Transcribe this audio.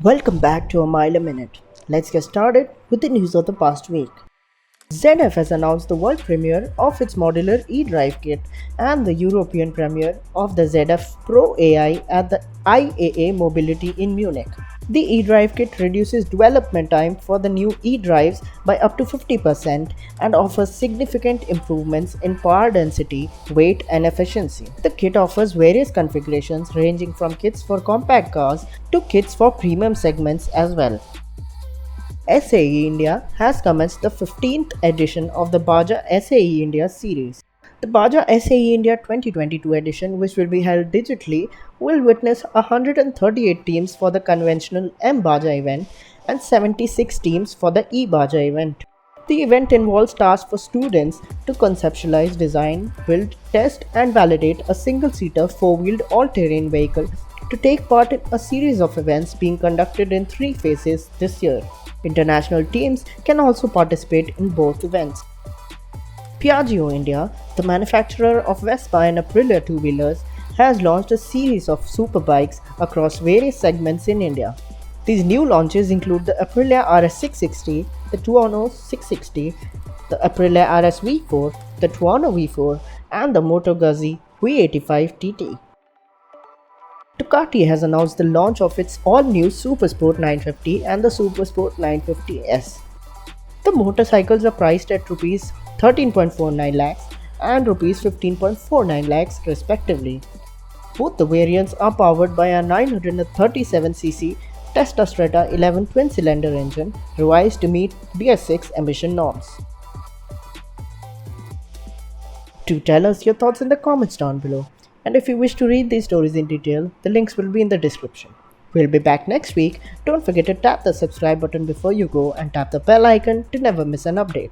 Welcome back to A Mile a Minute. Let's get started with the news of the past week. ZF has announced the world premiere of its Modular eDrive kit and the European premiere of the ZF ProAI at the IAA Mobility in Munich. The eDrive kit reduces development time for the new eDrives by up to 50% and offers significant improvements in power density, weight, and efficiency. The kit offers various configurations ranging from kits for compact cars to kits for premium segments as well. SAEIndia has commenced the 15th edition of the e-baja SAEIndia series. The e-baja SAEIndia 2022 edition, which will be held digitally, will witness 138 teams for the conventional m-baja event and 76 teams for the e-baja event. The event involves tasks for students to conceptualize, design, build, test, and validate a single-seater four-wheeled all-terrain vehicle to take part in a series of events being conducted in 3 phases this year. International teams can also participate in both events. Piaggio India, the manufacturer of Vespa and Aprilia two-wheelers, has launched a series of Superbikes across various segments in India. These new launches include the Aprilia RS 660, the Tuono 660, the Aprilia RS V4, the Tuono V4, and the Moto Guzzi V85 TT. Ducati has announced the launch of its all-new Supersport 950 and the Supersport 950S. The motorcycles are priced at Rs 13.49 lakhs and Rs 15.49 lakhs respectively. Both the variants are powered by a 937cc Testa Stretta 11 twin-cylinder engine revised to meet BS6 emission norms. Do tell us your thoughts in the comments down below. And if you wish to read these stories in detail, the links will be in the description. We'll be back next week. Don't forget to tap the subscribe button before you go and tap the bell icon to never miss an update.